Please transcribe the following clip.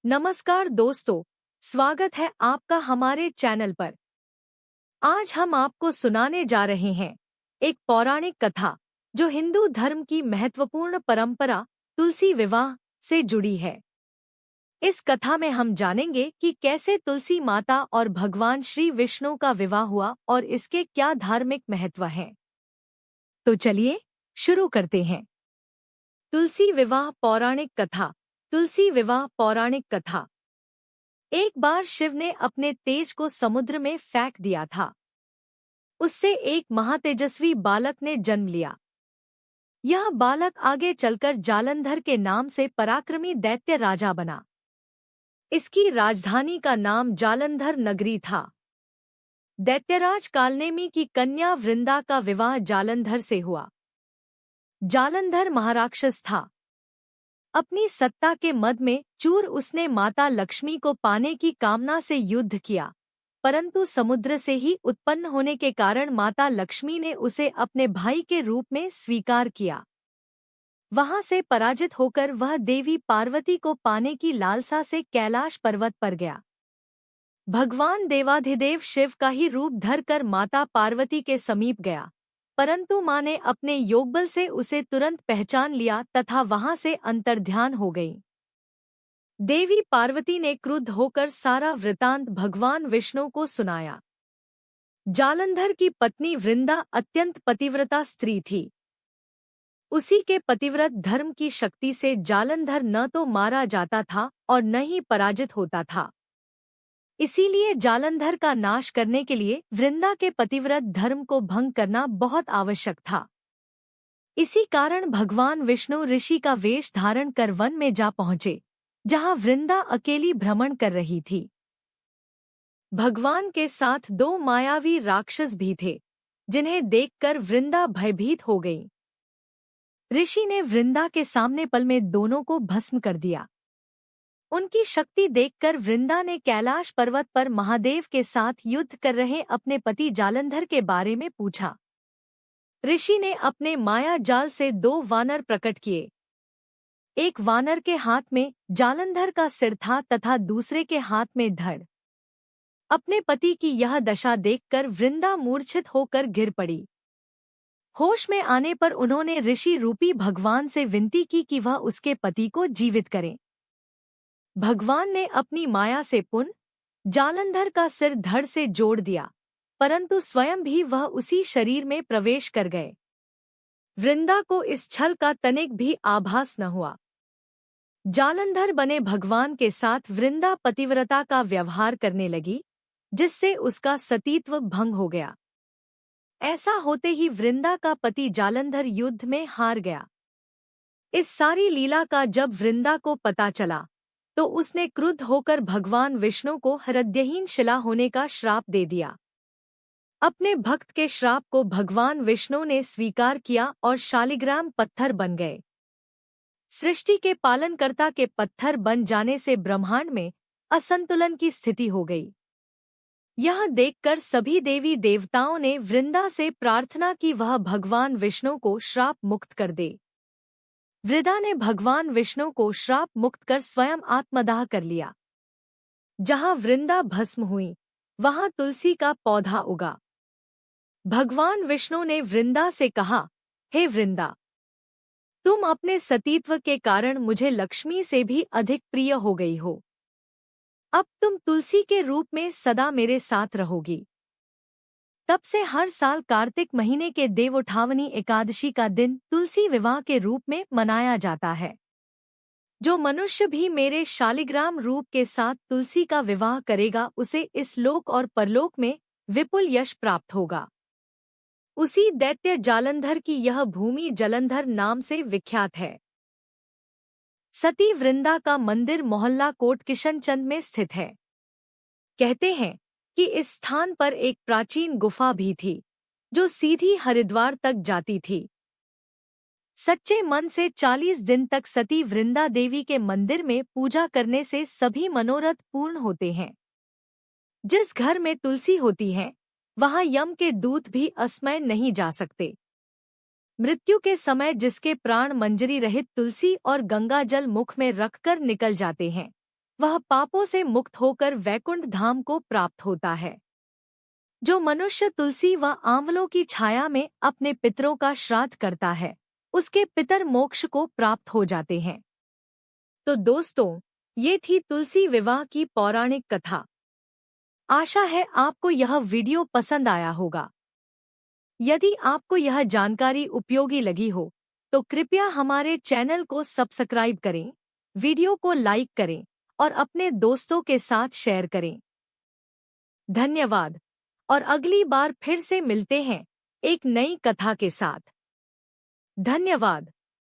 नमस्कार दोस्तों, स्वागत है आपका हमारे चैनल पर। आज हम आपको सुनाने जा रहे हैं एक पौराणिक कथा जो हिंदू धर्म की महत्वपूर्ण परंपरा तुलसी विवाह से जुड़ी है। इस कथा में हम जानेंगे कि कैसे तुलसी माता और भगवान श्री विष्णु का विवाह हुआ और इसके क्या धार्मिक महत्व है। तो चलिए शुरू करते हैं। तुलसी विवाह पौराणिक कथा। तुलसी विवाह पौराणिक कथा। एक बार शिव ने अपने तेज को समुद्र में फेंक दिया था। उससे एक महातेजस्वी बालक ने जन्म लिया। यह बालक आगे चलकर जालंधर के नाम से पराक्रमी दैत्य राजा बना। इसकी राजधानी का नाम जालंधर नगरी था। दैत्यराज कालनेमी की कन्या वृंदा का विवाह जालंधर से हुआ। जालंधर महाराक्षस था। अपनी सत्ता के मद में चूर उसने माता लक्ष्मी को पाने की कामना से युद्ध किया, परंतु समुद्र से ही उत्पन्न होने के कारण माता लक्ष्मी ने उसे अपने भाई के रूप में स्वीकार किया। वहां से पराजित होकर वह देवी पार्वती को पाने की लालसा से कैलाश पर्वत पर गया। भगवान देवाधिदेव शिव का ही रूप धरकर माता पार्वती के समीप गया, परंतु मां ने अपने योगबल से उसे तुरंत पहचान लिया तथा वहां से अंतर्ध्यान हो गई। देवी पार्वती ने क्रुद्ध होकर सारा वृतांत भगवान विष्णु को सुनाया। जालंधर की पत्नी वृंदा अत्यंत पतिव्रता स्त्री थी। उसी के पतिव्रत धर्म की शक्ति से जालंधर न तो मारा जाता था और न ही पराजित होता था। इसीलिए जालंधर का नाश करने के लिए वृंदा के पतिव्रत धर्म को भंग करना बहुत आवश्यक था। इसी कारण भगवान विष्णु ऋषि का वेश धारण कर वन में जा पहुंचे, जहां वृंदा अकेली भ्रमण कर रही थी। भगवान के साथ दो मायावी राक्षस भी थे, जिन्हें देखकर वृंदा भयभीत हो गई। ऋषि ने वृंदा के सामने पल में दोनों को भस्म कर दिया। उनकी शक्ति देखकर वृंदा ने कैलाश पर्वत पर महादेव के साथ युद्ध कर रहे अपने पति जालंधर के बारे में पूछा। ऋषि ने अपने माया जाल से दो वानर प्रकट किए। एक वानर के हाथ में जालंधर का सिर था तथा दूसरे के हाथ में धड़। अपने पति की यह दशा देखकर वृंदा मूर्छित होकर गिर पड़ी। होश में आने पर उन्होंने ऋषि रूपी भगवान से विनती की कि वह उसके पति को जीवित करें। भगवान ने अपनी माया से पुनः जालंधर का सिर धड़ से जोड़ दिया, परंतु स्वयं भी वह उसी शरीर में प्रवेश कर गए। वृंदा को इस छल का तनिक भी आभास न हुआ। जालंधर बने भगवान के साथ वृंदा पतिव्रता का व्यवहार करने लगी, जिससे उसका सतीत्व भंग हो गया। ऐसा होते ही वृंदा का पति जालंधर युद्ध में हार गया। इस सारी लीला का जब वृंदा को पता चला, तो उसने क्रुद्ध होकर भगवान विष्णु को हृदयहीन शिला होने का श्राप दे दिया। अपने भक्त के श्राप को भगवान विष्णु ने स्वीकार किया और शालिग्राम पत्थर बन गए। सृष्टि के पालनकर्ता के पत्थर बन जाने से ब्रह्मांड में असंतुलन की स्थिति हो गई। यह देखकर सभी देवी देवताओं ने वृंदा से प्रार्थना की वह भगवान विष्णु को श्राप मुक्त कर दे। वृंदा ने भगवान विष्णु को श्राप मुक्त कर स्वयं आत्मदाह कर लिया। जहां वृंदा भस्म हुई, वहां तुलसी का पौधा उगा। भगवान विष्णु ने वृंदा से कहा, हे वृंदा, तुम अपने सतीत्व के कारण मुझे लक्ष्मी से भी अधिक प्रिय हो गई हो। अब तुम तुलसी के रूप में सदा मेरे साथ रहोगी। तब से हर साल कार्तिक महीने के देवउठावनी एकादशी का दिन तुलसी विवाह के रूप में मनाया जाता है। जो मनुष्य भी मेरे शालिग्राम रूप के साथ तुलसी का विवाह करेगा, उसे इस लोक और परलोक में विपुल यश प्राप्त होगा। उसी दैत्य जालंधर की यह भूमि जलंधर नाम से विख्यात है। सती वृंदा का मंदिर मोहल्ला कोट किशनचंद में स्थित है। कहते हैं कि इस स्थान पर एक प्राचीन गुफा भी थी, जो सीधी हरिद्वार तक जाती थी। सच्चे मन से 40 दिन तक सती वृंदा देवी के मंदिर में पूजा करने से सभी मनोरथ पूर्ण होते हैं। जिस घर में तुलसी होती है, वहां यम के दूत भी अस्मय नहीं जा सकते। मृत्यु के समय जिसके प्राण मंजरी रहित तुलसी और गंगा जल मुख में रखकर निकल जाते हैं, वह पापों से मुक्त होकर वैकुंठ धाम को प्राप्त होता है। जो मनुष्य तुलसी व आंवलों की छाया में अपने पितरों का श्राद्ध करता है, उसके पितर मोक्ष को प्राप्त हो जाते हैं। तो दोस्तों, ये थी तुलसी विवाह की पौराणिक कथा। आशा है आपको यह वीडियो पसंद आया होगा। यदि आपको यह जानकारी उपयोगी लगी हो, तो कृपया हमारे चैनल को सब्सक्राइब करें, वीडियो को लाइक करें और अपने दोस्तों के साथ शेयर करें। धन्यवाद और अगली बार फिर से मिलते हैं एक नई कथा के साथ। धन्यवाद।